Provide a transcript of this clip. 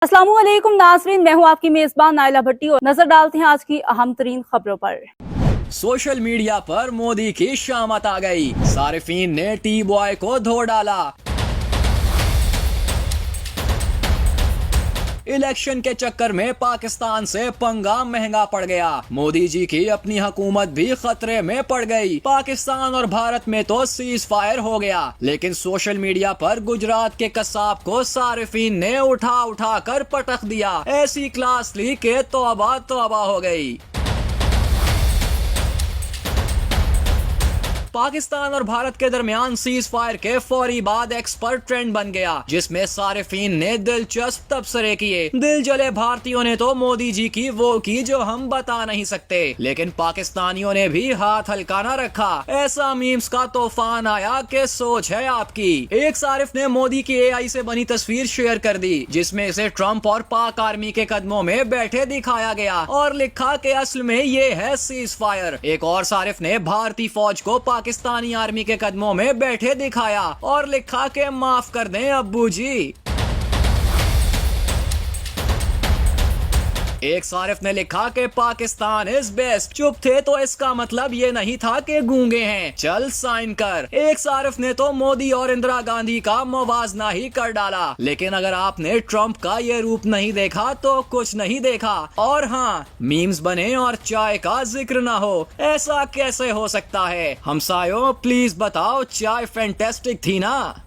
अस्सलामुअलैकुम नाज़रीन, मैं हूँ आपकी मेजबान नाइला भट्टी और नजर डालते हैं आज की अहम तरीन खबरों पर। सोशल मीडिया पर मोदी की शामत आ गई, सारिफीन ने टी बॉय को धो डाला। इलेक्शन के चक्कर में पाकिस्तान से पंगा महंगा पड़ गया। मोदी जी की अपनी हुकूमत भी खतरे में पड़ गई। पाकिस्तान और भारत में तो सीज फायर हो गया, लेकिन सोशल मीडिया पर गुजरात के कसाब को सारिफीन ने उठा उठा कर पटक दिया। ऐसी क्लास ली के तौबा तौबा हो गई। पाकिस्तान और भारत के दरमियान सीज फायर के फौरी बाद एक्स पर ट्रेंड बन गया, जिसमें सारिफीन ने दिलचस्प तबसरे किए। दिल जले भारतीयों ने तो मोदी जी की वो की जो हम बता नहीं सकते, लेकिन पाकिस्तानियों ने भी हाथ हल्का न रखा। ऐसा मीम्स का तूफान आया कि सोच है आपकी। एक सारिफ ने मोदी की एआई से बनी तस्वीर शेयर कर दी, जिसमें इसे ट्रंप और पाक आर्मी के कदमों में बैठे दिखाया गया और लिखा कि असल में ये है सीज फायर। एक और सारिफ ने भारतीय फौज को पाकिस्तानी आर्मी के कदमों में बैठे दिखाया और लिखा कि माफ कर दें अब्बू जी। एक सारिफ ने लिखा कि पाकिस्तान इज बेस्ट। चुप थे तो इसका मतलब ये नहीं था कि गूंगे हैं, चल साइन कर। एक सारिफ ने तो मोदी और इंदिरा गांधी का मुवाजना ही कर डाला। लेकिन अगर आपने ट्रंप का ये रूप नहीं देखा तो कुछ नहीं देखा। और हाँ, मीम्स बने और चाय का जिक्र ना हो, ऐसा कैसे हो सकता है? हमसायों प्लीज बताओ, चाय फैंटास्टिक थी ना?